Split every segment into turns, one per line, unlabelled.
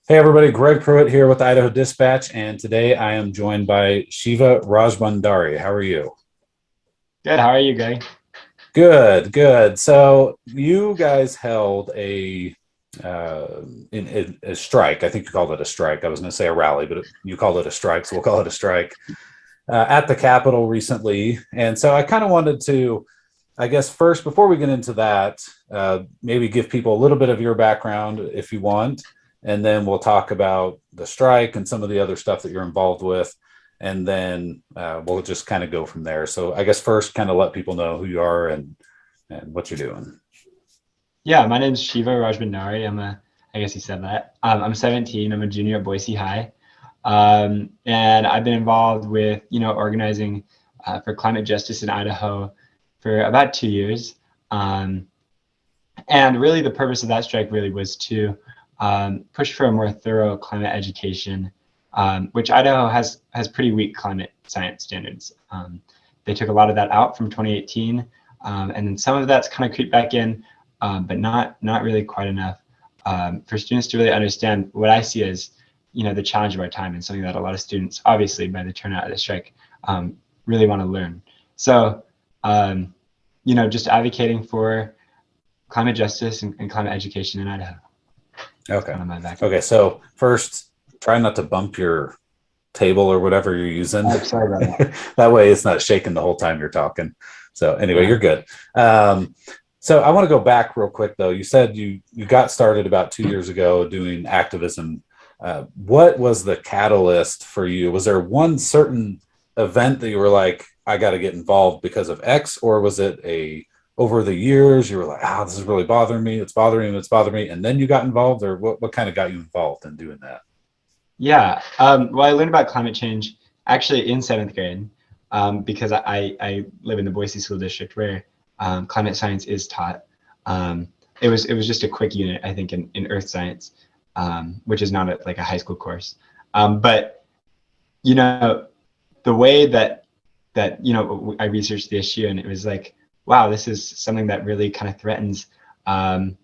Hey everybody, Greg Pruitt here with the Idaho Dispatch, and today I am joined by Shiva Rajbhandari. How are you?
Good. How are you, Greg?
Good, good. So you guys held uh, a strike. I think you called it a strike. I was going to say a rally, but you called it a strike, so we'll call it a strike at the Capitol recently. And so I kind of wanted to, I guess, first before we get into that, maybe give people a little bit of your background if you want, and then we'll talk about the strike and some of the other stuff that you're involved with, and then we'll just kind of go from there. So I guess first, kind of let people know who you are and what you're doing.
Yeah, my name's Shiva Rajbhandari. I guess you said that. I'm 17. I'm a junior at Boise High. And I've been involved with, organizing for climate justice in Idaho for about 2 years. And really the purpose of that strike really was to push for a more thorough climate education, which Idaho has pretty weak climate science standards. They took a lot of that out from 2018, and then some of that's kind of creeped back in, but not really quite enough for students to really understand what I see as, the challenge of our time, and something that a lot of students, obviously by the turnout of the strike, really want to learn. So, just advocating for climate justice and climate education in Idaho. That's
Okay.
kind of my background.
Okay. So first, try not to bump your table or whatever you're using.
Oh, sorry about that.
That way it's not shaking the whole time you're talking. So anyway,
Yeah.
you're good. So I want to go back real quick though. You said you got started about 2 years ago doing activism. What was the catalyst for you? Was there one certain event that you were like, I got to get involved because of X, or was it a over the years you were like, this is really bothering me, it's bothering me, it's bothering me, and then you got involved, or what kind of got you involved in doing that?
Yeah. Well, I learned about climate change actually in seventh grade, because I live in the Boise School District where climate science is taught. Um, it was just a quick unit, I think, in earth science, which is not like a high school course. But you know, the way that I researched the issue, and it was like, wow, this is something that really kind of threatens, um,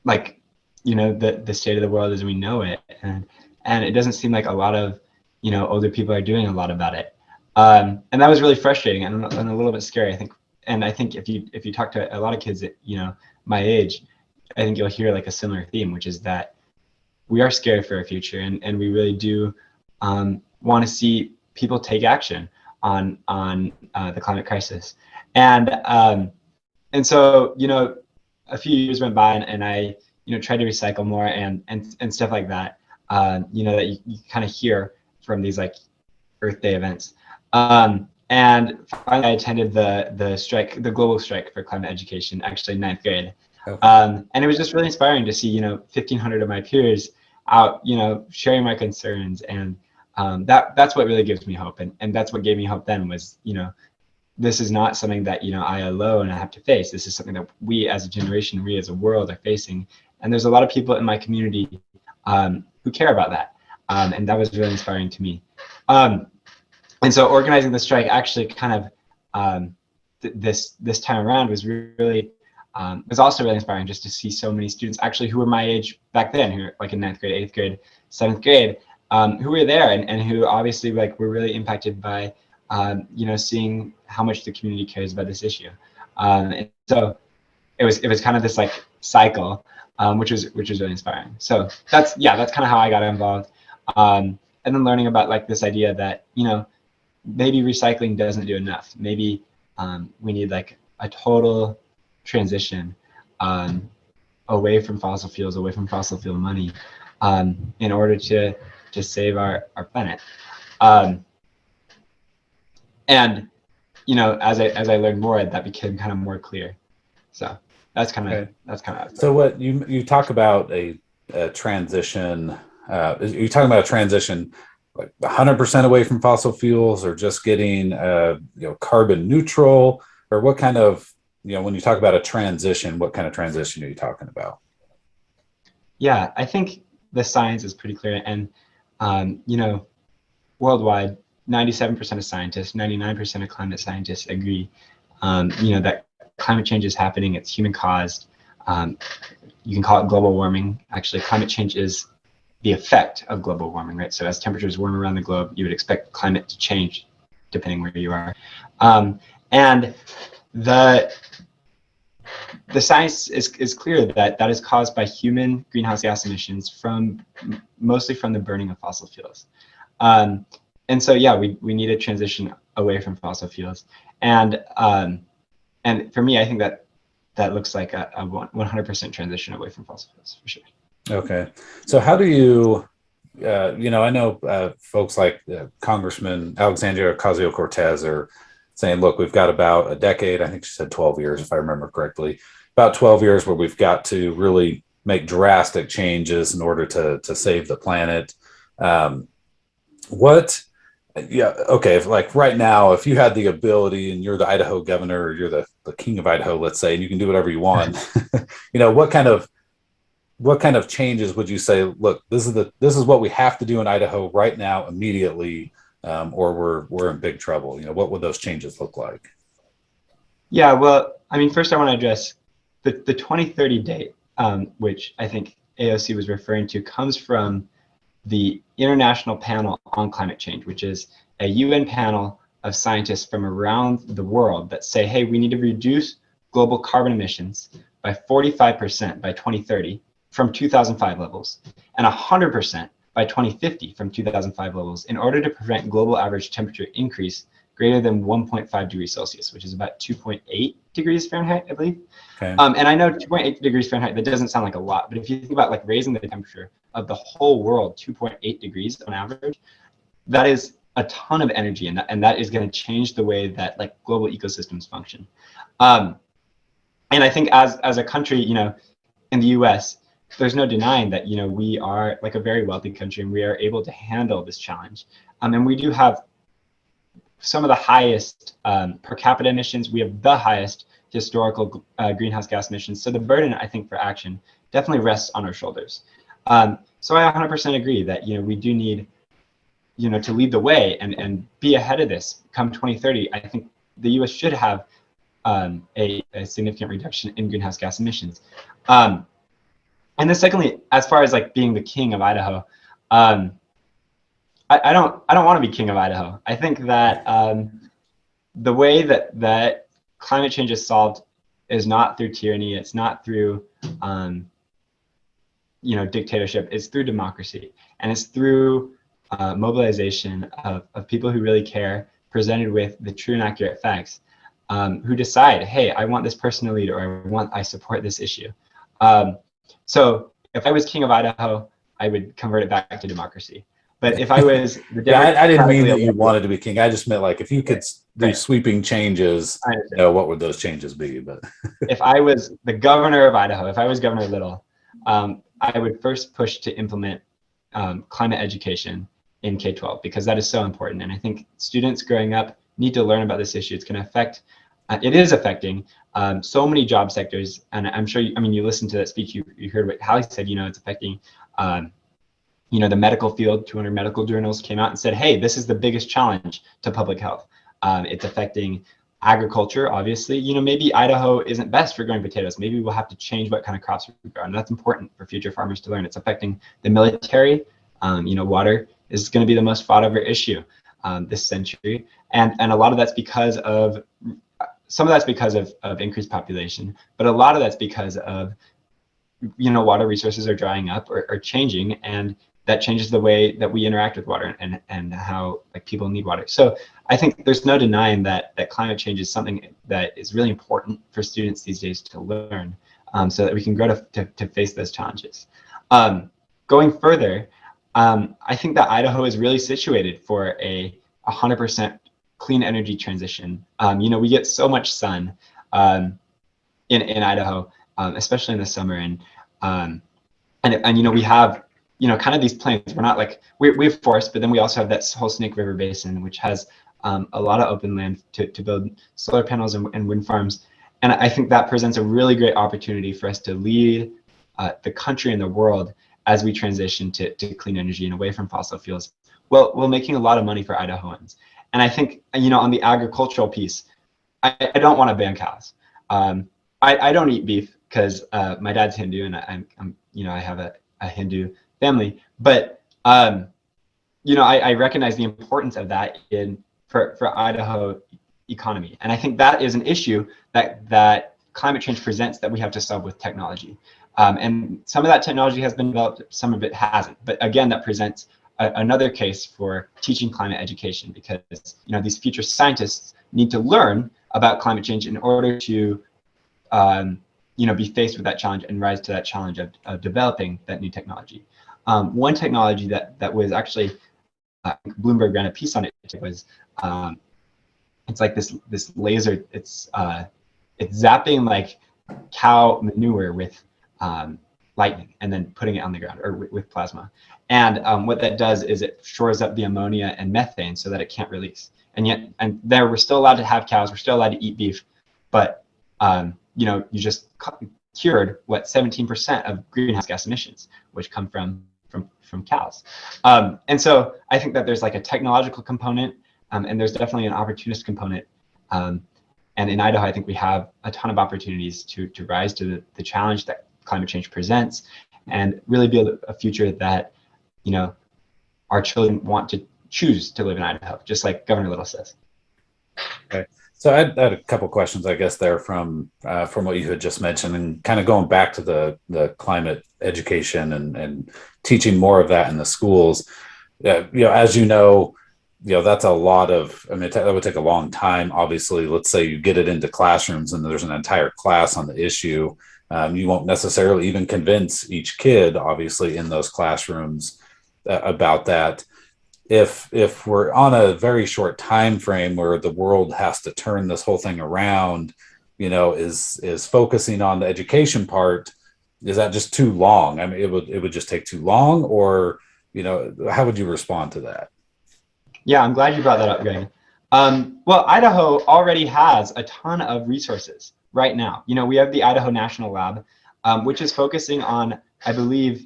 like the state of the world as we know it, and it doesn't seem like a lot of older people are doing a lot about it, and that was really frustrating and a little bit scary, I think. And I think if you talk to a lot of kids that my age, I think you'll hear like a similar theme, which is that we are scared for our future, and we really do want to see people take action on the climate crisis. And so a few years went by, and I tried to recycle more and stuff like that, that you kind of hear from these like Earth Day events. And finally I attended the strike, the global strike for climate education, actually in ninth grade.
Okay.
And it was just really inspiring to see 1,500 of my peers out sharing my concerns, and that's what really gives me hope, and that's what gave me hope then was this is not something that I alone have to face. This is something that we as a generation, we as a world are facing, and there's a lot of people in my community who care about that, and that was really inspiring to me. And so organizing the strike actually kind of this time around was really was also really inspiring, just to see so many students actually who were my age back then, who were like in ninth grade, eighth grade, seventh grade, who were there, and who obviously like were really impacted by seeing how much the community cares about this issue. And so it was kind of this like cycle, which was really inspiring. So that's kind of how I got involved. And then learning about like this idea that maybe recycling doesn't do enough. Maybe we need like a total transition away from fossil fuels, away from fossil fuel money, in order to save our planet. And as I learned more, that became kind of more clear. So that's kind of
Okay.
it.
So what you talk about a transition, you're talking about a transition like 100% away from fossil fuels, or just getting carbon neutral, or what kind of when you talk about a transition, what kind of transition are you talking about?
Yeah, I think the science is pretty clear, and worldwide, 97% of scientists, 99% of climate scientists agree, that climate change is happening. It's human caused. You can call it global warming. Actually, climate change is the effect of global warming, right? So as temperatures warm around the globe, you would expect climate to change depending where you are. And the science is clear that that is caused by human greenhouse gas emissions mostly from the burning of fossil fuels. And so, yeah, we need a transition away from fossil fuels. And for me, I think that looks like a 100% transition away from fossil fuels, for sure.
Okay. So how do you, I know folks like Congressman Alexandria Ocasio-Cortez are saying, look, we've got about a decade, I think she said 12 years, if I remember correctly, about 12 years where we've got to really make drastic changes in order to save the planet. If like right now, if you had the ability and you're the Idaho governor, or you're the king of Idaho, let's say, and you can do whatever you want, what kind of changes would you say, look, this is what we have to do in Idaho right now, immediately, or we're in big trouble? What would those changes look like?
Yeah, well, I mean, first I want to address the 2030 date, which I think AOC was referring to, comes from the International Panel on Climate Change, which is a UN panel of scientists from around the world that say, hey, we need to reduce global carbon emissions by 45% by 2030 from 2005 levels, and 100% by 2050 from 2005 levels, in order to prevent global average temperature increase greater than 1.5 degrees Celsius, which is about 2.8 degrees Fahrenheit, I believe.
Okay.
And I know 2.8 degrees Fahrenheit, that doesn't sound like a lot, but if you think about like raising the temperature of the whole world 2.8 degrees on average, that is a ton of energy, and that is going to change the way that like global ecosystems function. And I think as a country, in the US, there's no denying that, we are like a very wealthy country and we are able to handle this challenge. And we do have some of the highest per capita emissions. We have the highest historical greenhouse gas emissions. So the burden, I think, for action definitely rests on our shoulders. So I 100% agree that, we do need, to lead the way and be ahead of this. Come 2030, I think the US should have a significant reduction in greenhouse gas emissions. And then secondly, as far as like being the king of Idaho, I don't want to be king of Idaho. I think that the way that climate change is solved is not through tyranny. It's not through dictatorship. It's through democracy, and it's through mobilization of people who really care, presented with the true and accurate facts, who decide, hey, I want this person to lead, or I support this issue. So if I was king of Idaho, I would convert it back to democracy. But if I was the
I didn't mean that you wanted to be king. I just meant like if you could do sweeping changes, what would those changes be? But
if I was the governor of Idaho, if I was Governor Little, I would first push to implement climate education in K-12, because that is so important. And I think students growing up need to learn about this issue. It's going to affect, it is affecting so many job sectors. And I'm sure, you listened to that speech, you heard what Hallie said, it's affecting, the medical field. 200 medical journals came out and said, hey, this is the biggest challenge to public health. It's affecting agriculture, obviously. Maybe Idaho isn't best for growing potatoes. Maybe we'll have to change what kind of crops we grow. And that's important for future farmers to learn. It's affecting the military. Water is going to be the most fought over issue this century. And a lot of that's because of, some of that's because of increased population, but a lot of that's because of, water resources are drying up or changing, and that changes the way that we interact with water and how like people need water. So I think there's no denying that climate change is something that is really important for students these days to learn, so that we can grow to face those challenges. Going further, I think that Idaho is really situated for a 100% clean energy transition. We get so much sun in Idaho, especially in the summer, and we have kind of these plains. We're not like we have forests, but then we also have that whole Snake River Basin, which has a lot of open land to build solar panels and wind farms. And I think that presents a really great opportunity for us to lead the country and the world as we transition to clean energy and away from fossil fuels. Well, we're making a lot of money for Idahoans. And I think, on the agricultural piece, I don't want to ban cows. I don't eat beef because my dad's Hindu, and I have a Hindu family. But I recognize the importance of that for Idaho economy, and I think that is an issue that climate change presents that we have to solve with technology. And some of that technology has been developed, some of it hasn't. But again, that presents another case for teaching climate education, because these future scientists need to learn about climate change in order to be faced with that challenge and rise to that challenge of developing that new technology. One technology that was actually Bloomberg ran a piece on it was it's like this laser. It's zapping like cow manure with lightning and then putting it on the ground, or with plasma. And what that does is it shores up the ammonia and methane so that it can't release. And there we're still allowed to have cows, we're still allowed to eat beef, but you just cured 17% of greenhouse gas emissions, which come from cows. And so I think that there's like a technological component, and there's definitely an opportunist component. And in Idaho, I think we have a ton of opportunities to rise to the challenge that climate change presents, and really build a future that our children want to choose to live in Idaho, just like Governor Little says.
Okay. So I had a couple questions, I guess, there from what you had just mentioned, and kind of going back to the climate education and teaching more of that in the schools. As that's a lot of, that would take a long time. Obviously, let's say you get it into classrooms and there's an entire class on the issue. You won't necessarily even convince each kid, obviously, in those classrooms about that. If we're on a very short time frame where the world has to turn this whole thing around, is focusing on the education part, is that just too long? It would just take too long, or how would you respond to that?
Yeah, I'm glad you brought that up, Greg. Well, Idaho already has a ton of resources right now. We have the Idaho National Lab, which is focusing on, I believe,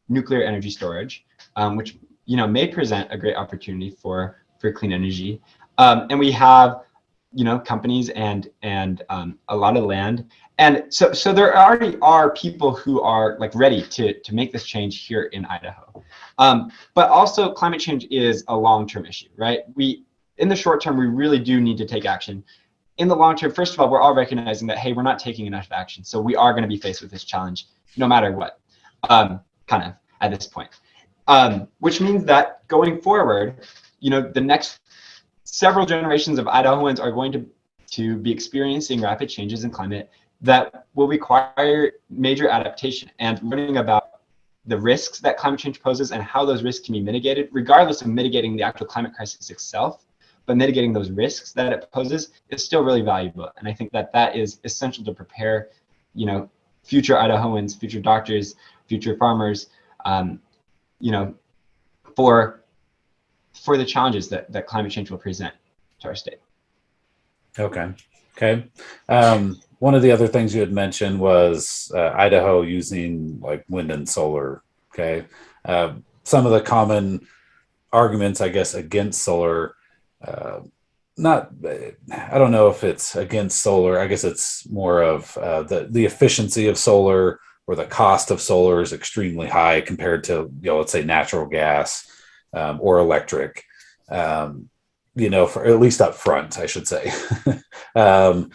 nuclear energy storage, which may present a great opportunity for clean energy. And we have companies and a lot of land. And so there already are people who are like ready to make this change here in Idaho. But also climate change is a long-term issue, right? In the short term, we really do need to take action. In the long term, first of all, we're all recognizing that, hey, we're not taking enough action. So we are going to be faced with this challenge no matter what, kind of at this point. Which means that going forward, the next several generations of Idahoans are going to be experiencing rapid changes in climate that will require major adaptation, and learning about the risks that climate change poses and how those risks can be mitigated, regardless of mitigating the actual climate crisis itself, but mitigating those risks that it poses is still really valuable. And I think that is essential to prepare, future Idahoans, future doctors, future farmers, for the challenges that climate change will present to our state. Okay.
One of the other things you had mentioned was Idaho using like wind and solar. Okay. Some of the common arguments, I guess, against solar, I don't know if it's against solar. I guess it's more of the efficiency of solar, or the cost of solar is extremely high compared to, let's say natural gas or electric, for at least up front, I should say. And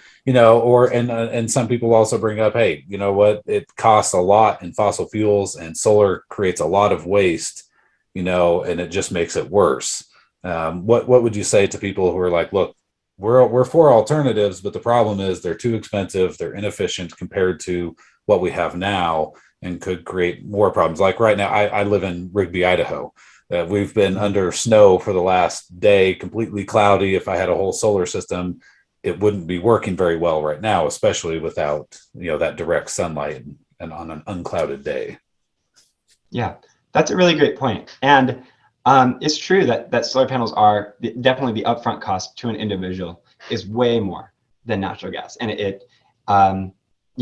some people also bring up, hey, you know what, it costs a lot in fossil fuels, and solar creates a lot of waste, and it just makes it worse. What would you say to people who are like, look, we're for alternatives, but the problem is they're too expensive, they're inefficient compared to what we have now, and could create more problems? Like right now, I live in Rigby, Idaho. We've been under snow for the last day, completely cloudy. If I had a whole solar system, it wouldn't be working very well right now, especially without that direct sunlight and on an unclouded day.
Yeah, that's a really great point. And it's true that solar panels are definitely, the upfront cost to an individual is way more than natural gas. And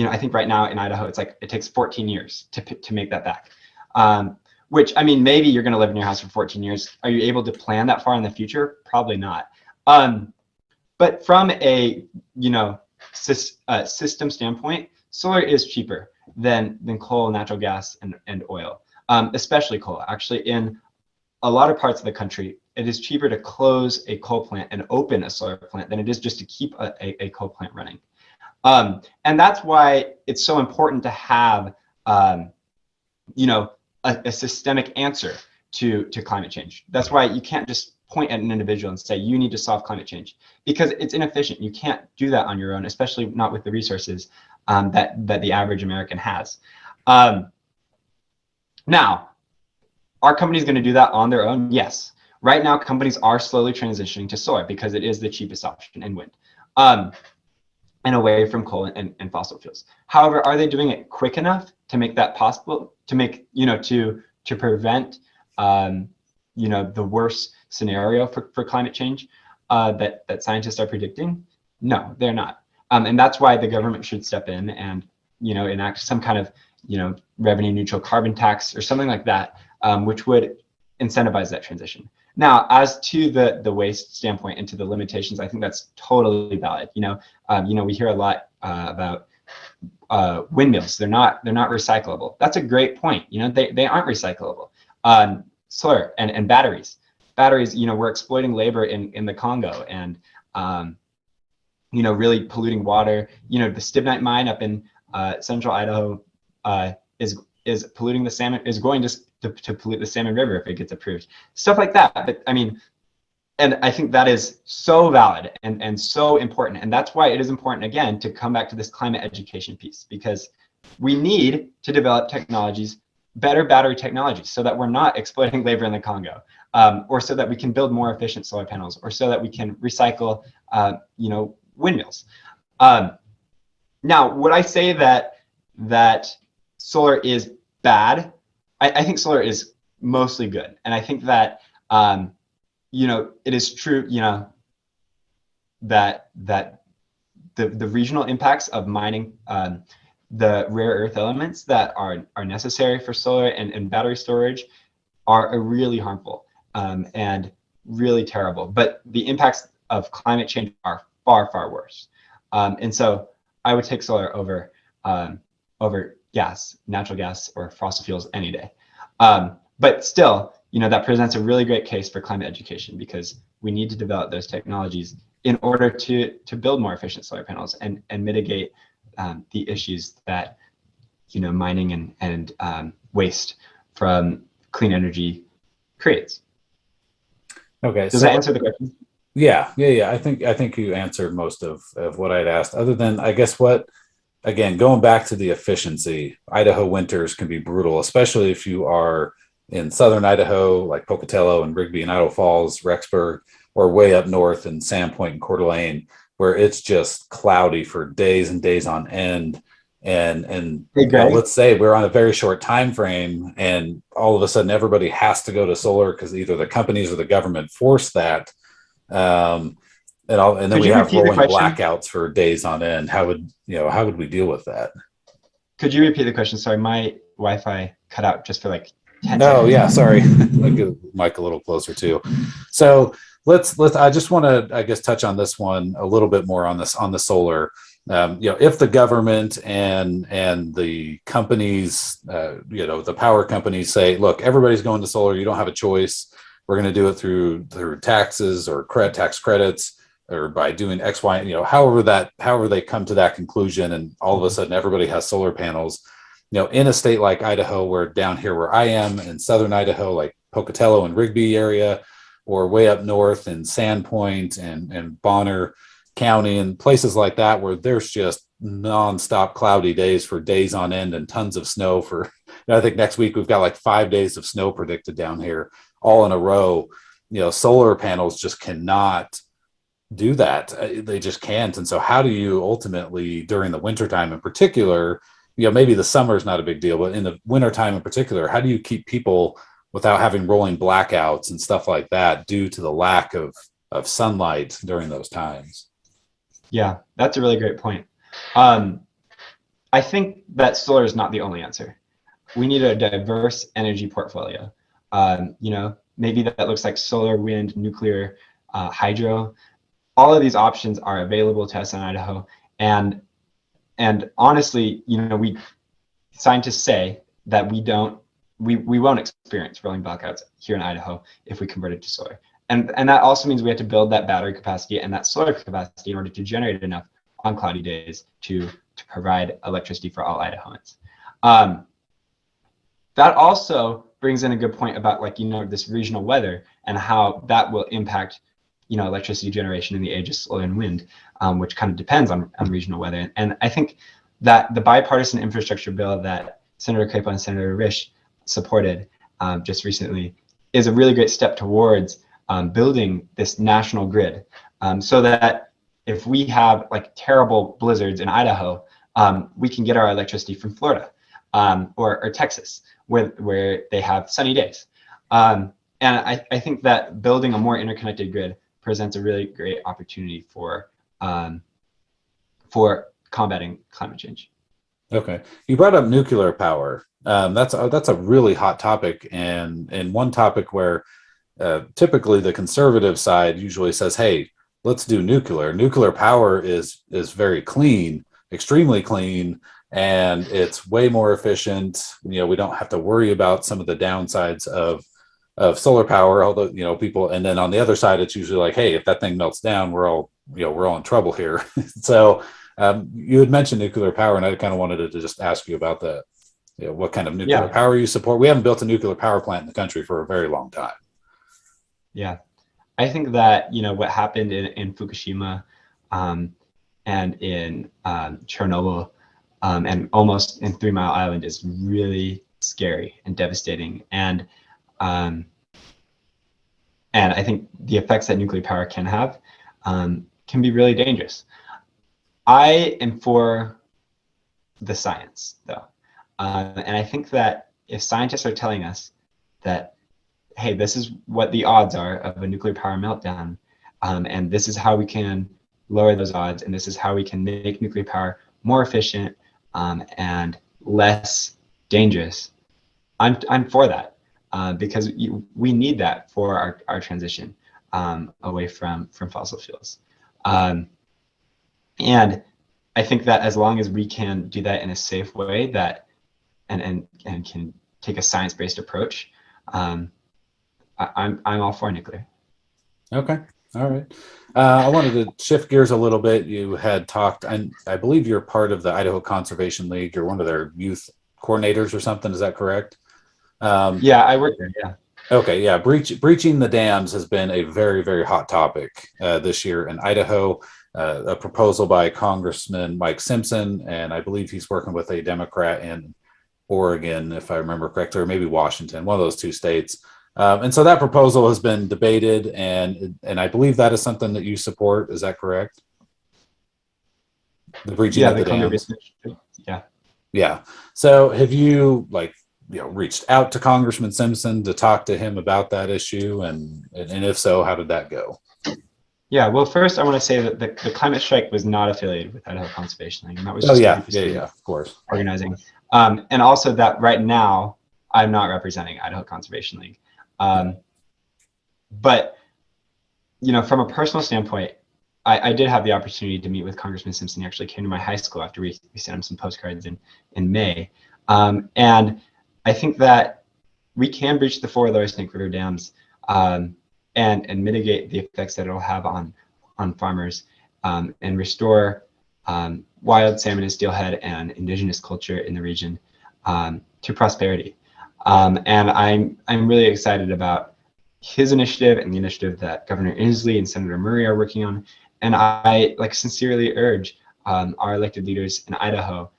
I think right now in Idaho, it's like it takes 14 years to make that back. Which, maybe you're going to live in your house for 14 years. Are you able to plan that far in the future? Probably not. But from a system standpoint, solar is cheaper than coal, natural gas, and oil. especially coal. Actually, in a lot of parts of the country, it is cheaper to close a coal plant and open a solar plant than it is just to keep a coal plant running. And that's why it's so important to have, you know, a systemic answer to climate change. That's why you can't just point at an individual and say, you need to solve climate change, because it's inefficient. You can't do that on your own, especially not with the resources that the average American has. Now, are companies going to do that on their own? Yes. Right now, companies are slowly transitioning to solar because it is the cheapest option in wind, and away from coal and fossil fuels. However, are they doing it quick enough to make that possible? To make, you know, to prevent, you know, the worst scenario for climate change that scientists are predicting? No, they're not. And that's why the government should step in and, you know, enact some kind of, you know, revenue neutral carbon tax or something like that, which would incentivize that transition. Now, as to the waste standpoint and to the limitations, I think that's totally valid. You know, we hear a lot about windmills. They're not recyclable. That's a great point. You know, they aren't recyclable. Solar and batteries. Batteries, you know, we're exploiting labor in the Congo and, you know, really polluting water. You know, the stibnite mine up in central Idaho is polluting the salmon, is going to pollute the Salmon River if it gets approved. Stuff like that. But I mean, and I think that is so valid and so important. And that's why it is important, again, to come back to this climate education piece, because we need to develop technologies, better battery technologies, so that we're not exploiting labor in the Congo, or so that we can build more efficient solar panels, or so that we can recycle, you know, windmills. Now, would I say that solar is bad? I think solar is mostly good, and I think that you know, it is true, you know, that the regional impacts of mining the rare earth elements that are necessary for solar and battery storage are really harmful and really terrible. But the impacts of climate change are far, far worse. And so I would take solar over gas, natural gas, or fossil fuels any day. But still, you know, that presents a really great case for climate education, because we need to develop those technologies in order to build more efficient solar panels and mitigate the issues that, you know, mining and waste from clean energy creates.
Okay.
Does that answer the question?
Yeah. I think you answered most of what I'd asked, other than, I guess, again, going back to the efficiency, Idaho winters can be brutal, especially if you are in southern Idaho, like Pocatello and Rigby and Idaho Falls, Rexburg, or way up north in Sandpoint and Coeur d'Alene, where it's just cloudy for days and days on end. And
Hey,
you know,
Greg.
let's say we're on a very short time frame, and all of a sudden everybody has to go to solar because either the companies or the government force that. And then
Could
we
you
have
repeat the
rolling
question?
blackouts for days on end. How would we deal with that?
Could you repeat the question? Sorry, my Wi-Fi cut out just for like 10
No,
seconds.
yeah, sorry. Like the mic a little closer too. So let's. I just want to, I guess, touch on this one a little bit more on the solar. You know, if the government and the companies, you know, the power companies say, look, everybody's going to solar. You don't have a choice. We're going to do it through taxes or tax credits, or by doing X, Y, you know, however they come to that conclusion, and all of a sudden everybody has solar panels. You know, in a state like Idaho, where down here where I am in southern Idaho, like Pocatello and Rigby area, or way up north in Sandpoint and Bonner County and places like that, where there's just nonstop cloudy days for days on end and tons of snow for, you know, I think next week we've got like 5 days of snow predicted down here all in a row. You know, solar panels just cannot do that. They just can't. And so how do you ultimately, during the wintertime in particular, you know, maybe the summer is not a big deal, but in the wintertime in particular, how do you keep people without having rolling blackouts and stuff like that due to the lack of sunlight during those times?
Yeah, that's a really great point. I think that solar is not the only answer. We need a diverse energy portfolio. You know, maybe that looks like solar, wind, nuclear, hydro. All of these options are available to us in Idaho, and honestly, you know, scientists say that we don't we won't experience rolling blackouts here in Idaho if we convert it to solar. And that also means we have to build that battery capacity and that solar capacity in order to generate enough on cloudy days to provide electricity for all Idahoans. That also brings in a good point about, like, this regional weather and how that will impact, electricity generation in the age of solar and wind, which kind of depends on regional weather. And I think that the bipartisan infrastructure bill that Senator Crapo and Senator Risch supported just recently is a really great step towards building this national grid, so that if we have like terrible blizzards in Idaho, we can get our electricity from Florida or Texas, where they have sunny days. And I think that building a more interconnected grid presents a really great opportunity for combating climate change.
Okay, you brought up nuclear power. That's a really hot topic, and one topic where typically the conservative side usually says, "Hey, let's do nuclear. Nuclear power is very clean, extremely clean, and it's way more efficient. We don't have to worry about some of the downsides of solar power." Although people, and then on the other side, it's usually like, "Hey, if that thing melts down, we're all in trouble here." So you had mentioned nuclear power, and I kind of wanted to just ask you about that. What kind of nuclear power you support? We haven't built a nuclear power plant in the country for a very long time.
Yeah, I think that what happened in Fukushima and in Chernobyl and almost in 3 Mile Island is really scary and devastating, and I think the effects that nuclear power can have can be really dangerous. I am for the science, though, and I think that if scientists are telling us that, hey, this is what the odds are of a nuclear power meltdown, and this is how we can lower those odds, and this is how we can make nuclear power more efficient and less dangerous, I'm for that, because we need that for our transition away from fossil fuels. And I think that as long as we can do that in a safe way, that and can take a science-based approach, I'm all for nuclear.
Okay. All right. I wanted to shift gears a little bit. You had talked, and I believe you're part of the Idaho Conservation League. You're one of their youth coordinators or something. Is that correct?
Yeah, I work there. Yeah.
Okay. Yeah. Breaching the dams has been a very, very hot topic this year in Idaho. A proposal by Congressman Mike Simpson, and I believe he's working with a Democrat in Oregon, if I remember correctly, or maybe Washington, one of those two states. And so that proposal has been debated, and I believe that is something that you support. Is that correct? The breaching of the dams.
Yeah.
Yeah. So have you reached out to Congressman Simpson to talk to him about that issue, and if so, how did that go?
Yeah. Well, first I want to say that the climate strike was not affiliated with Idaho Conservation League, and that was
just of course,
organizing. And also that right now I'm not representing Idaho Conservation League. But from a personal standpoint, I did have the opportunity to meet with Congressman Simpson. He actually came to my high school after we sent him some postcards in May. And I think that we can breach the 4 Lower Snake River dams and mitigate the effects that it'll have on farmers and restore wild salmon and steelhead and indigenous culture in the region to prosperity. And I'm really excited about his initiative and the initiative that Governor Inslee and Senator Murray are working on. And I sincerely urge our elected leaders in Idaho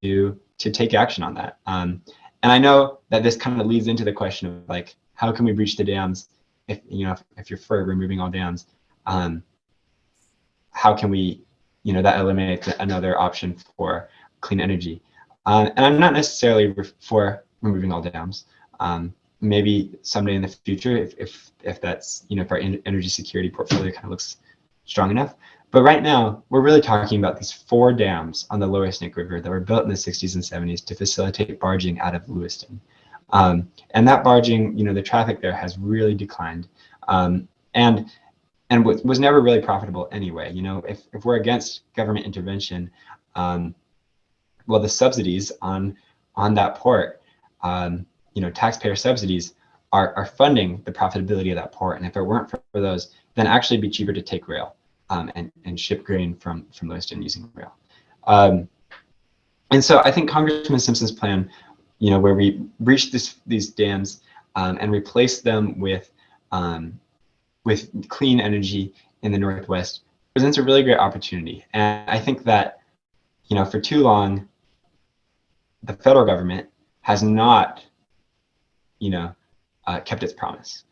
to take action on that. And I know that this kind of leads into the question of how can we breach the dams if you're for removing all dams? How can we, that eliminates another option for clean energy? And I'm not necessarily for removing all dams. Maybe someday in the future, if that's if our energy security portfolio kind of looks strong enough. But right now, we're really talking about these 4 dams on the Lower Snake River that were built in the 60s and 70s to facilitate barging out of Lewiston. And that barging, the traffic there has really declined, and was never really profitable anyway. If we're against government intervention, well, the subsidies on that port taxpayer subsidies are funding the profitability of that port. And if it weren't for those, then actually it'd be cheaper to take rail and ship grain from Lewiston using rail. And so I think Congressman Simpson's plan, where we reach these dams and replace them with clean energy in the Northwest presents a really great opportunity. And I think that, for too long, the federal government has not, kept its promise.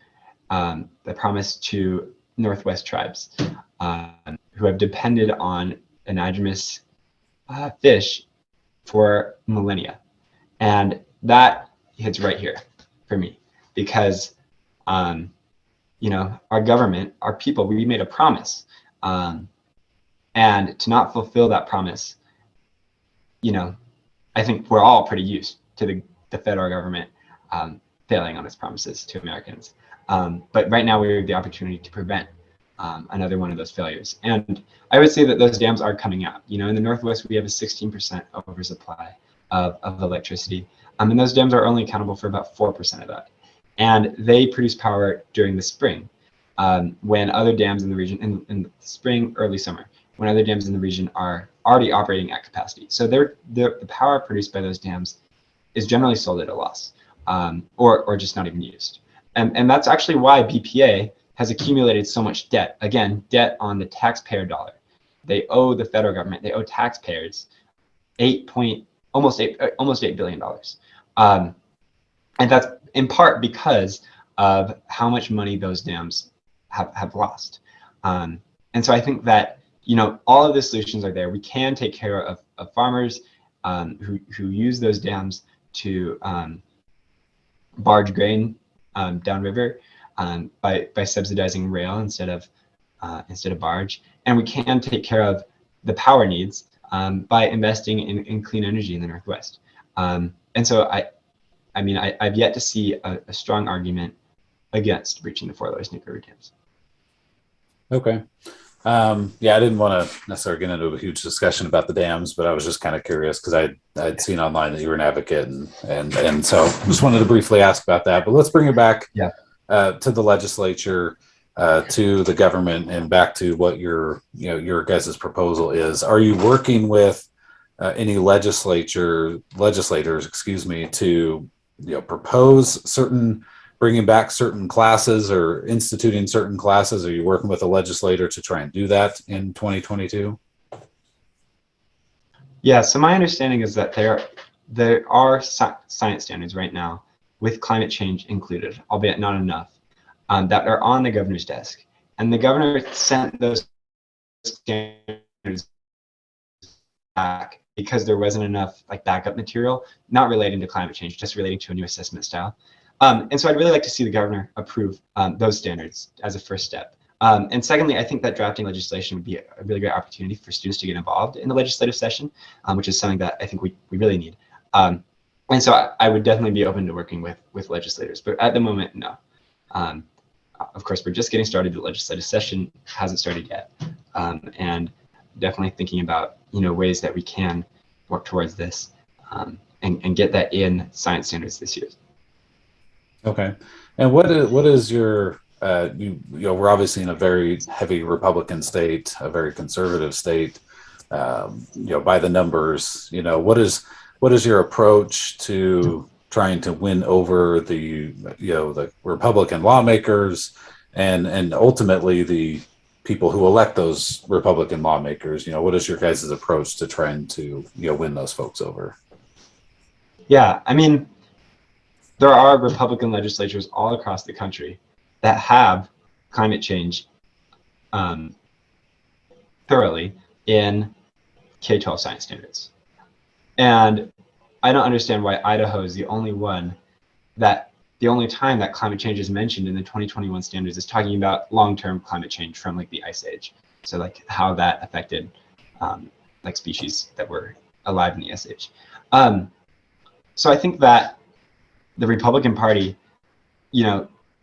The promise to Northwest tribes who have depended on anadromous fish for millennia. And that hits right here for me because, our government, our people, we made a promise. And to not fulfill that promise, I think we're all pretty used to the federal government failing on its promises to Americans. But right now we have the opportunity to prevent another one of those failures. And I would say that those dams are coming out. In the Northwest, we have a 16% oversupply of electricity. And those dams are only accountable for about 4% of that. And they produce power during the spring when other dams in the region, in the spring, early summer, when other dams in the region are already operating at capacity. So the power produced by those dams is generally sold at a loss or just not even used. And that's actually why BPA has accumulated so much debt. Again, debt on the taxpayer dollar. They owe the federal government, they owe taxpayers almost $8 billion. And that's in part because of how much money those dams have lost. And so I think that, all of the solutions are there. We can take care of farmers who use those dams to barge grain downriver by subsidizing rail instead of barge, and we can take care of the power needs by investing in clean energy in the Northwest. And so I've yet to see a strong argument against breaching the Fort Lewis Nuclear River dams.
Okay. Yeah, I didn't want to necessarily get into a huge discussion about the dams, but I was just kind of curious because I'd seen online that you were an advocate, and so just wanted to briefly ask about that. But let's bring it back to the legislature, to the government, and back to what your guys' proposal is. Are you working with any legislators, to propose bringing back certain classes or instituting certain classes? Are you working with a legislator to try and do that in 2022?
Yeah, so my understanding is that there are science standards right now with climate change included, albeit not enough, that are on the governor's desk. And the governor sent those standards back because there wasn't enough backup material, not relating to climate change, just relating to a new assessment style. And so I'd really like to see the governor approve those standards as a first step. And secondly, I think that drafting legislation would be a really great opportunity for students to get involved in the legislative session, which is something that I think we really need. And so I would definitely be open to working with legislators, but at the moment, no. Of course, we're just getting started. The legislative session hasn't started yet. And definitely thinking about ways that we can work towards this and get that in science standards this year.
Okay. And what is your we're obviously in a very heavy Republican state, a very conservative state, by the numbers. What is your approach to trying to win over the Republican lawmakers and ultimately the people who elect those Republican lawmakers? What is your guys' approach to trying to win those folks over?
Yeah, there are Republican legislatures all across the country that have climate change thoroughly in K-12 science standards. And I don't understand why Idaho is the only time that climate change is mentioned in the 2021 standards is talking about long-term climate change from the Ice Age. So how that affected species that were alive in the Ice Age. So I think that the Republican Party,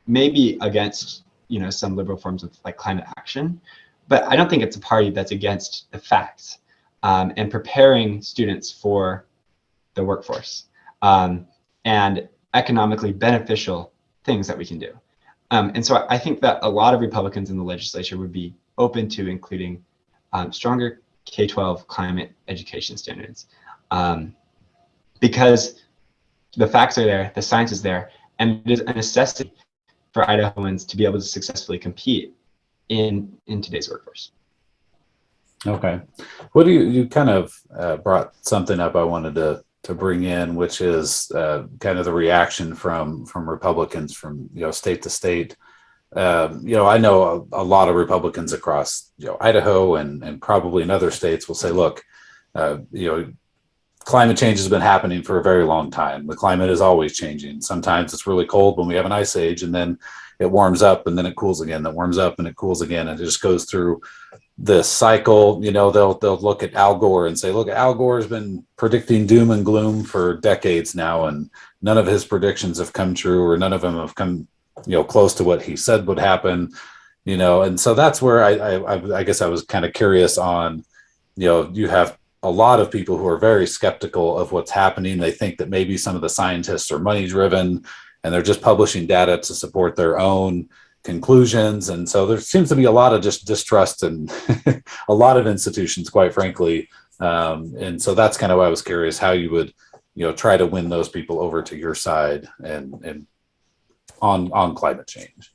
may be against, some liberal forms of climate action, but I don't think it's a party that's against the facts and preparing students for the workforce. And economically beneficial things that we can do. And so I think that a lot of Republicans in the legislature would be open to including stronger K-12 climate education standards, because the facts are there, the science is there, and it is a necessity for Idahoans to be able to successfully compete in today's workforce.
Okay. What do you kind of brought something up I wanted to bring in, which is kind of the reaction from Republicans from, state to state. I know a lot of Republicans across, Idaho and probably in other states will say, look, climate change has been happening for a very long time. The climate is always changing. Sometimes it's really cold when we have an ice age, and then it warms up and then it cools again. That warms up and it cools again, and it just goes through this cycle. They'll look at Al Gore and say, look, Al Gore has been predicting doom and gloom for decades now, and none of his predictions have come true, or none of them have come close to what he said would happen. And so that's where I guess I was kind of curious on, you have a lot of people who are very skeptical of what's happening. They think that maybe some of the scientists are money driven and they're just publishing data to support their own conclusions. And so there seems to be a lot of just distrust in a lot of institutions, quite frankly. And so that's kind of why I was curious how you would, try to win those people over to your side and on climate change.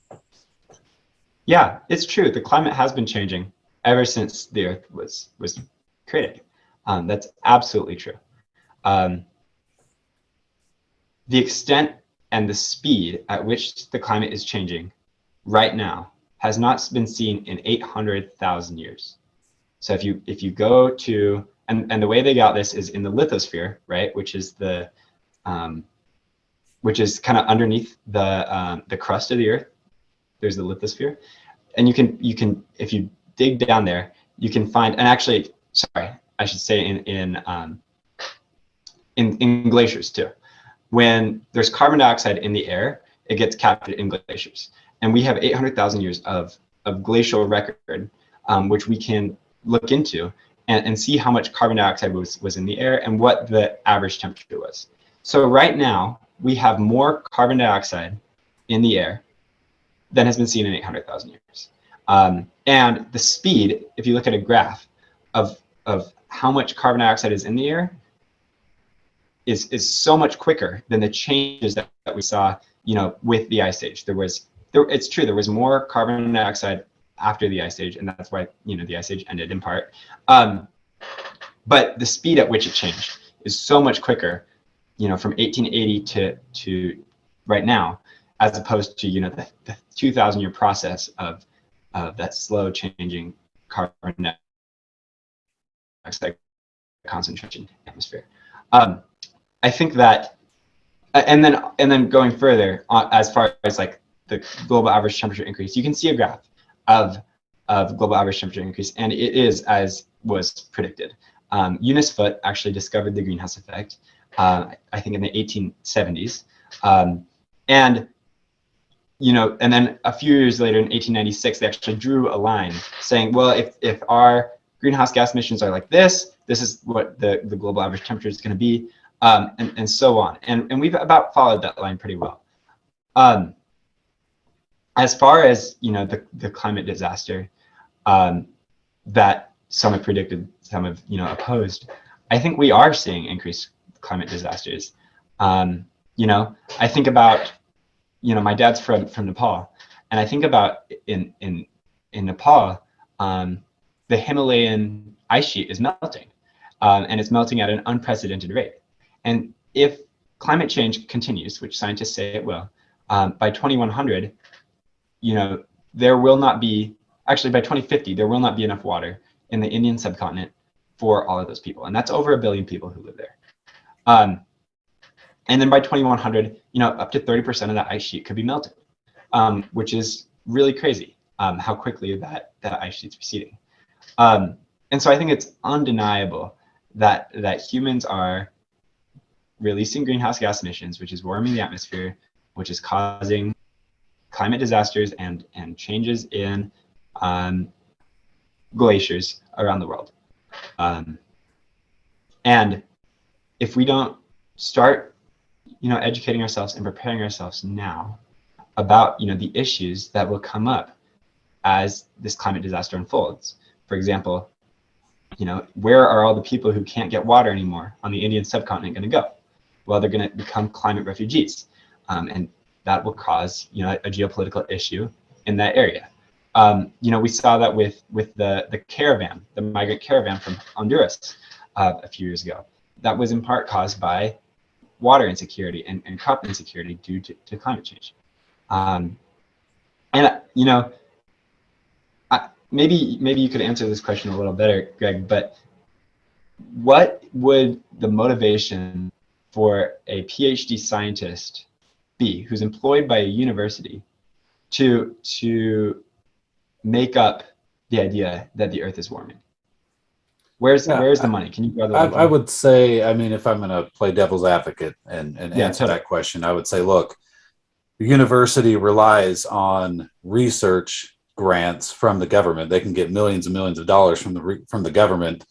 Yeah, it's true. The climate has been changing ever since the Earth was created. That's absolutely true. The extent and the speed at which the climate is changing right now has not been seen in 800,000 years. So if you go to, and the way they got this is in the lithosphere, right, which is kind of underneath the crust of the Earth. There's the lithosphere, and you can if you dig down there, you can find, and actually, sorry, I should say in glaciers too. When there's carbon dioxide in the air, it gets captured in glaciers. And we have 800,000 years of glacial record, which we can look into and see how much carbon dioxide was in the air and what the average temperature was. So right now, we have more carbon dioxide in the air than has been seen in 800,000 years. And the speed, if you look at a graph of how much carbon dioxide is in the air, is so much quicker than the changes that we saw, with the ice age. It's true, there was more carbon dioxide after the ice age, and that's why the ice age ended in part. But the speed at which it changed is so much quicker, from 1880 to right now, as opposed to the 2,000-year process of that slow changing carbon dioxide concentration in the atmosphere. I think that, and then going further, as far as like the global average temperature increase, you can see a graph of global average temperature increase, and it is as was predicted. Eunice Foote actually discovered the greenhouse effect, I think in the 1870s, and then a few years later in 1896, they actually drew a line saying, well, if our greenhouse gas emissions are like this is what the global average temperature is going to be, and so on. And we've about followed that line pretty well. As far as the climate disaster that some have predicted, some have opposed, I think we are seeing increased climate disasters. I think about my dad's from Nepal, and I think about in Nepal, the Himalayan ice sheet is melting, and it's melting at an unprecedented rate. And if climate change continues, which scientists say it will, by 2100, there will not be, actually by 2050, there will not be enough water in the Indian subcontinent for all of those people. And that's over 1 billion people who live there. And then by 2100, up to 30% of that ice sheet could be melted, which is really crazy, how quickly that ice sheet's receding. And so I think it's undeniable that humans are releasing greenhouse gas emissions, which is warming the atmosphere, which is causing climate disasters and changes in glaciers around the world. And if we don't start educating ourselves and preparing ourselves now about, the issues that will come up as this climate disaster unfolds. For example, where are all the people who can't get water anymore on the Indian subcontinent going to go? Well, they're going to become climate refugees, and that will cause, a geopolitical issue in that area. We saw that with the caravan, the migrant caravan from Honduras a few years ago. That was in part caused by water insecurity and crop insecurity due to climate change. Maybe you could answer this question a little better, Greg, but what would the motivation for a PhD scientist be who's employed by a university to make up the idea that the Earth is warming? Where's the money? Can you draw the line?
I would say, I mean, if I'm going to play devil's advocate and answer that question, I would say, look, the university relies on research grants from the government. They can get millions and millions of dollars from the government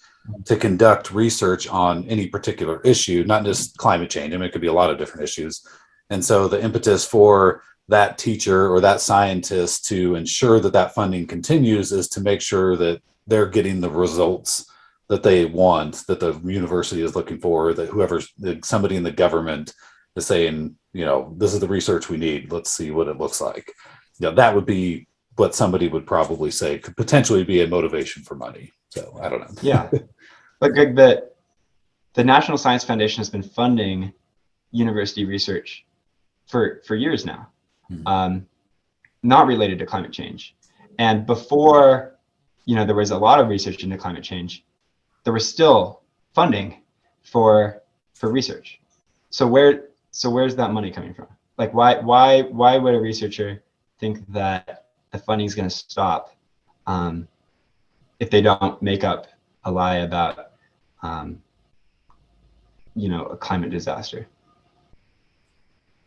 to conduct research on any particular issue, not just climate change. I mean, it could be a lot of different issues. And so the impetus for that teacher or that scientist to ensure that funding continues is to make sure that they're getting the results that they want, that the university is looking for, that somebody in the government is saying, this is the research we need. Let's see what it looks like. That would be what somebody would probably say could potentially be a motivation for money. So I don't know.
Yeah. But Greg, the National Science Foundation has been funding university research for years now, not related to climate change. And before, there was a lot of research into climate change, there was still funding for research. So where's that money coming from? Like, why would a researcher think that the funding is going to stop if they don't make up a lie about a climate disaster?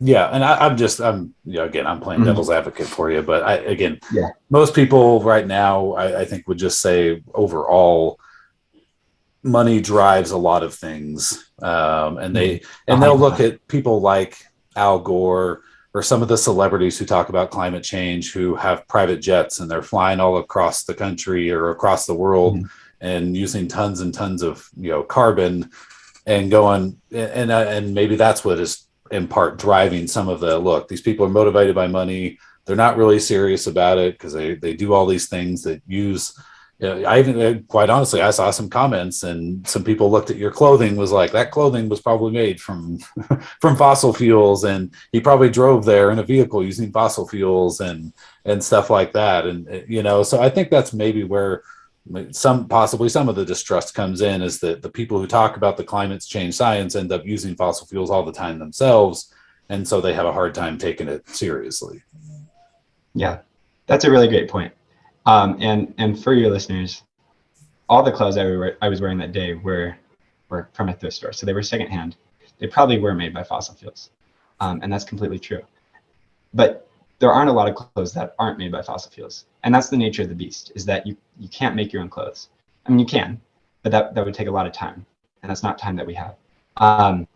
Yeah, and I'm playing devil's advocate for you, but most people right now, I think would just say overall, money drives a lot of things, and they'll look at people like Al Gore or some of the celebrities who talk about climate change, who have private jets and they're flying all across the country or across the world and using tons and tons of carbon, and going and maybe that's what is in part driving some of the look. These people are motivated by money. They're not really serious about it because they do all these things that use. I even, quite honestly, I saw some comments and some people looked at your clothing, was like, that clothing was probably made from fossil fuels, and he probably drove there in a vehicle using fossil fuels and stuff like that. And so I think that's maybe where possibly some of the distrust comes in, is that the people who talk about the climate change science end up using fossil fuels all the time themselves, and so they have a hard time taking it seriously.
Yeah, that's a really great point. And for your listeners, all the clothes I was wearing that day were from a thrift store, so they were secondhand. They probably were made by fossil fuels, and that's completely true. But there aren't a lot of clothes that aren't made by fossil fuels, and that's the nature of the beast. Is that you can't make your own clothes. I mean, you can, but that would take a lot of time, and that's not time that we have. And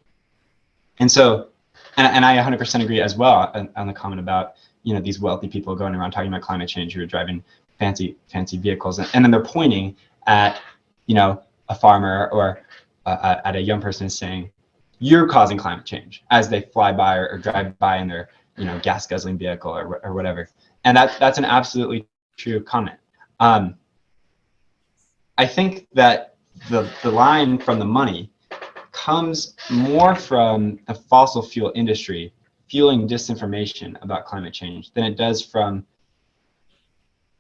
so, and I 100% agree as well on the comment about these wealthy people going around talking about climate change who are driving fancy vehicles, and then they're pointing at a farmer or at a young person saying, you're causing climate change, as they fly by or drive by in their gas guzzling vehicle or whatever. And that's an absolutely true comment. I think that the line from the money comes more from the fossil fuel industry fueling disinformation about climate change than it does from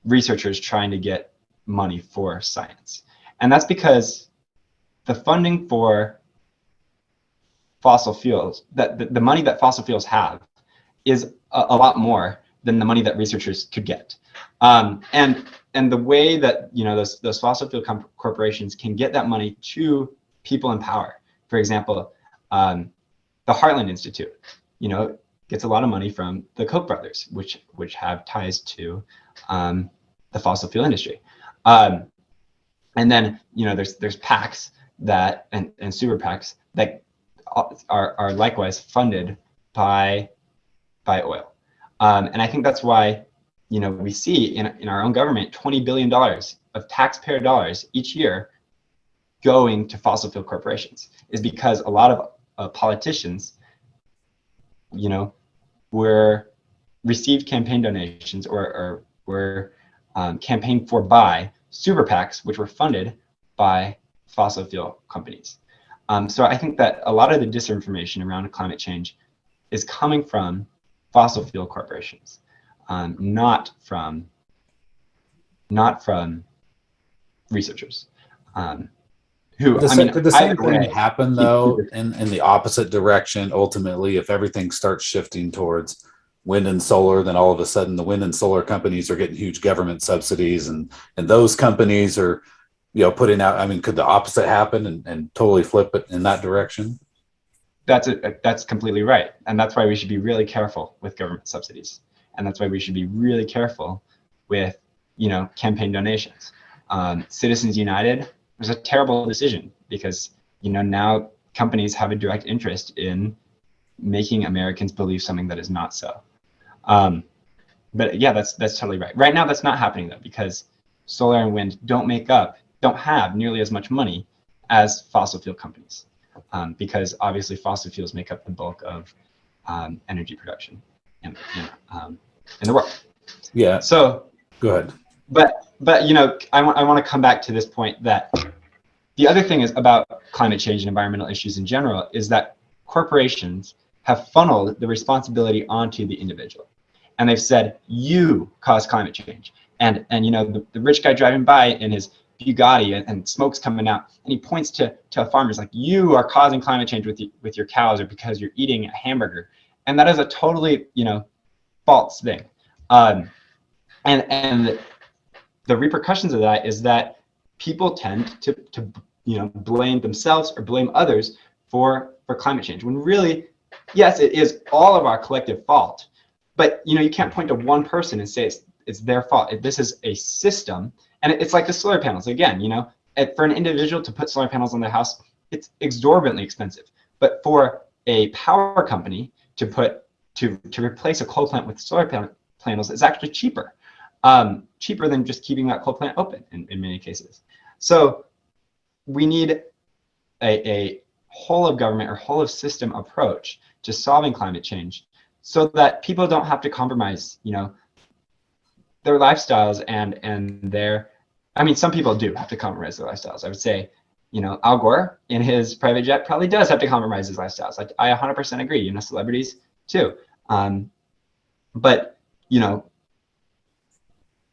researchers trying to get money for science. And that's because the funding for fossil fuels, that the money that fossil fuels have, is a lot more than the money that researchers could get. And the way that those fossil fuel corporations can get that money to people in power, for example, the Heartland Institute, gets a lot of money from the Koch brothers, which have ties to the fossil fuel industry. And then there's PACs that and super PACs that are likewise funded by oil. And I think that's why, we see in our own government $20 billion of taxpayer dollars each year going to fossil fuel corporations, is because a lot of politicians, were received campaign donations or were campaigned for by super PACs, which were funded by fossil fuel companies. So I think that a lot of the disinformation around climate change is coming from fossil fuel corporations, not from researchers. Who,
Could the same thing
way,
happen though in the opposite direction? Ultimately, if everything starts shifting towards wind and solar, then all of a sudden the wind and solar companies are getting huge government subsidies, and those companies are, putting out. I mean, could the opposite happen and totally flip it in that direction?
That's completely right, and that's why we should be really careful with government subsidies, and that's why we should be really careful with campaign donations. Citizens United was a terrible decision because now companies have a direct interest in making Americans believe something that is not so. But yeah, that's totally right. Right now, that's not happening though, because solar and wind don't have nearly as much money as fossil fuel companies, because obviously fossil fuels make up the bulk of energy production in the world.
Yeah.
So
go ahead.
But I want to come back to this point that the other thing is about climate change and environmental issues in general is that corporations have funneled the responsibility onto the individual, and they've said, you caused climate change. And the rich guy driving by in his Bugatti and smoke's coming out, and he points to farmers like, you are causing climate change with your cows, or because you're eating a hamburger. And that is a totally false thing. And the repercussions of that is that people tend to blame themselves or blame others for climate change, when really, yes, it is all of our collective fault. But you can't point to one person and say it's their fault. This is a system, and it's like the solar panels again. For an individual to put solar panels on their house, it's exorbitantly expensive. But for a power company to replace a coal plant with solar panels, is actually cheaper. Cheaper than just keeping that coal plant open in many cases. So we need a whole of government or whole of system approach to solving climate change, so that people don't have to compromise, their lifestyles and their, some people do have to compromise their lifestyles. I would say, Al Gore in his private jet probably does have to compromise his lifestyles. I 100% agree, celebrities too. But,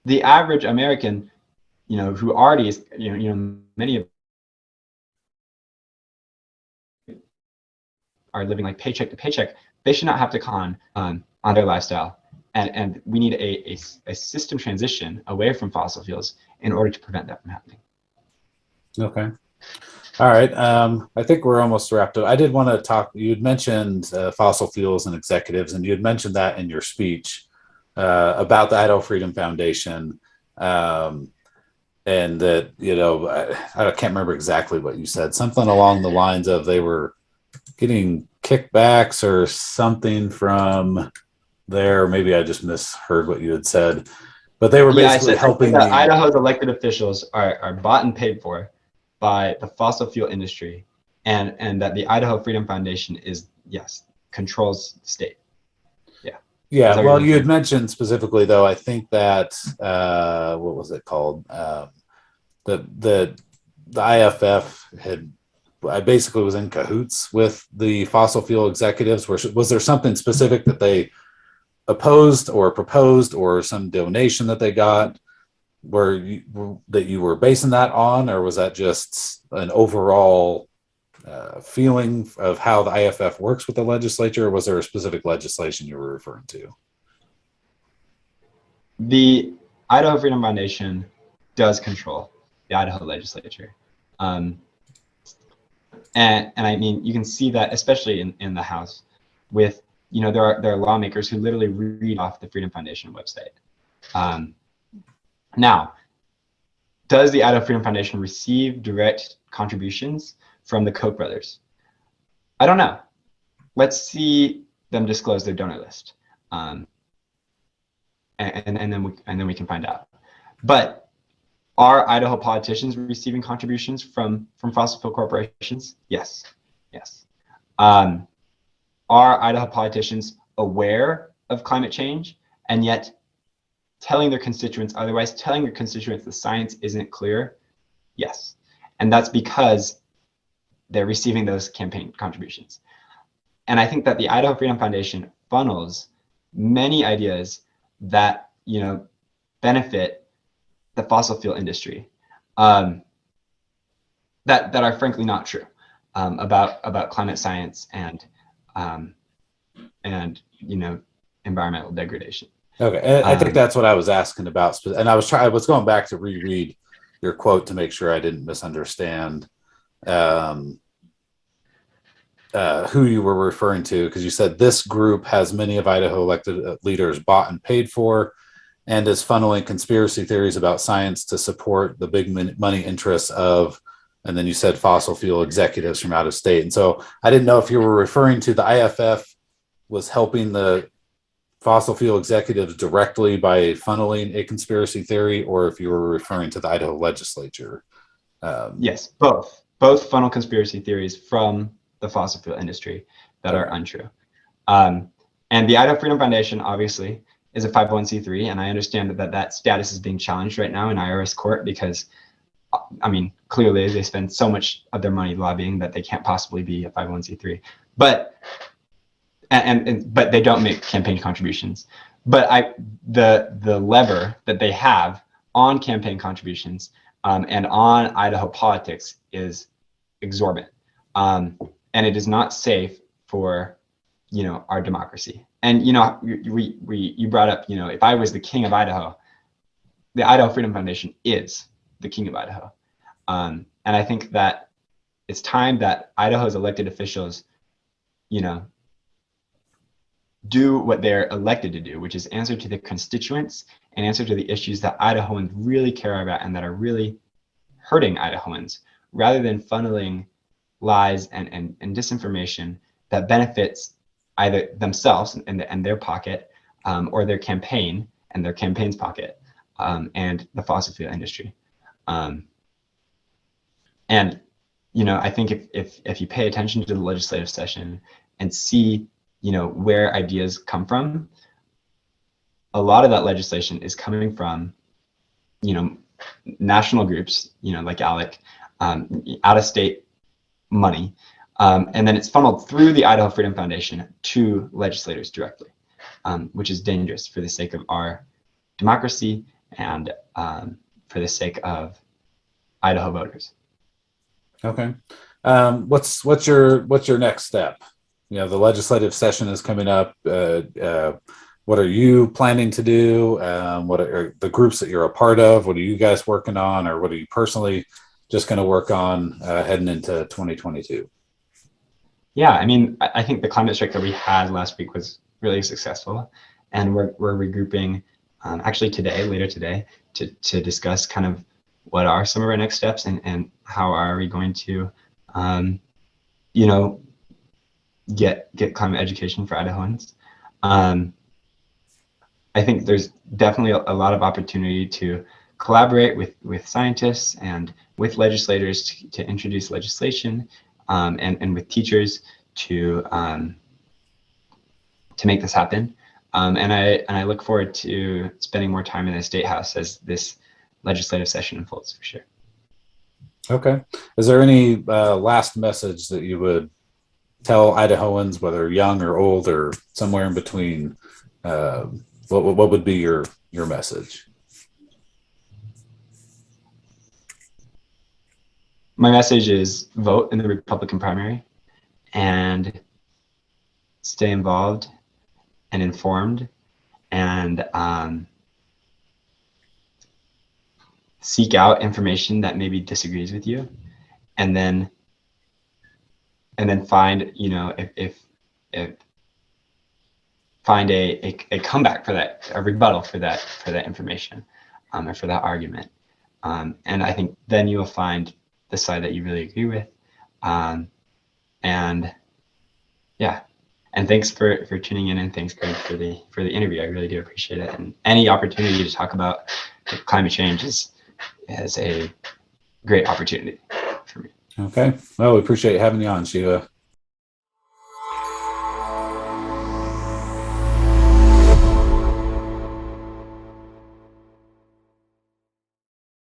the average American, who already is, many of are living like paycheck to paycheck, they should not have to con on their lifestyle. And we need a system transition away from fossil fuels in order to prevent that from happening.
Okay. All right. I think we're almost wrapped up. I did want to talk, you had mentioned fossil fuels and executives, and you had mentioned that in your speech about the Idaho Freedom Foundation. And that, I can't remember exactly what you said, something along the lines of they were getting kickbacks or something from there. Maybe I just misheard what you had said, but they were basically helping
Idaho's elected officials are bought and paid for by the fossil fuel industry, and that the Idaho Freedom Foundation controls the state.
Yeah, well, you had mentioned specifically, though, I think that, what was it called? The IFF I basically was in cahoots with the fossil fuel executives. Was there something specific that they opposed or proposed, or some donation that they got that you were basing that on, or was that just an overall feeling of how the IFF works with the legislature, or was there a specific legislation you were referring to?
The Idaho Freedom Foundation does control the Idaho legislature. And you can see that especially in the House with, there are lawmakers who literally read off the Freedom Foundation website. Now, does the Idaho Freedom Foundation receive direct contributions from the Koch brothers? I don't know. Let's see them disclose their donor list, and then we can find out. But are Idaho politicians receiving contributions from fossil fuel corporations? Yes, yes. Are Idaho politicians aware of climate change and yet telling their constituents otherwise, telling their constituents the science isn't clear? Yes. And that's because they're receiving those campaign contributions. And I think that the Idaho Freedom Foundation funnels many ideas that, benefit the fossil fuel industry, that are frankly not true, about climate science and environmental degradation.
Okay, and I think that's what I was asking about, and I was going back to reread your quote to make sure I didn't misunderstand who you were referring to, because you said this group has many of Idaho elected leaders bought and paid for, and is funneling conspiracy theories about science to support the big money interests of, and then you said fossil fuel executives from out of state. And so I didn't know if you were referring to the IFF was helping the fossil fuel executives directly by funneling a conspiracy theory, or if you were referring to the Idaho legislature.
Yes, both funnel conspiracy theories from the fossil fuel industry that are untrue. And the Idaho Freedom Foundation, obviously, is a 501c3, and I understand that status is being challenged right now in IRS court because, clearly they spend so much of their money lobbying that they can't possibly be a 501c3. But but they don't make campaign contributions. But the lever that they have on campaign contributions and on Idaho politics is exorbitant, and it is not safe for our democracy. And you brought up, if I was the king of Idaho, the Idaho Freedom Foundation is the king of Idaho, and I think that it's time that Idaho's elected officials, do what they're elected to do, which is answer to the constituents and answer to the issues that Idahoans really care about and that are really hurting Idahoans, rather than funneling lies and disinformation that benefits either themselves and their pocket, or their campaign and their campaign's pocket, and the fossil fuel industry. And I think if you pay attention to the legislative session and see where ideas come from, a lot of that legislation is coming from national groups, like ALEC, out of state money, and then it's funneled through the Idaho Freedom Foundation to legislators directly, which is dangerous for the sake of our democracy and for the sake of Idaho voters.
Okay, what's your next step? The legislative session is coming up. What are you planning to do? What are the groups that you're a part of? What are you guys working on, or what are you personally just going to work on heading into 2022?
Yeah, I think the climate strike that we had last week was really successful, and we're regrouping actually later today, to discuss kind of what are some of our next steps and how are we going to get climate education for Idahoans. I think there's definitely a lot of opportunity to collaborate with scientists and with legislators to introduce legislation, and with teachers to make this happen. And I look forward to spending more time in the State House as this legislative session unfolds, for sure. Okay.
Is there any last message that you would tell Idahoans, whether young or old or somewhere in between? What would be your message?
My message is vote in the Republican primary and stay involved and informed, and seek out information that maybe disagrees with you, and then find, if find a comeback for that, a rebuttal for that information, or for that argument. And I think then you will find the side that you really agree with, and Yeah. And thanks for tuning in, and thanks, Greg, for the interview. I really do appreciate it. And any opportunity to talk about climate change is a great opportunity for me.
Okay. Well, we appreciate having you on, Shiva.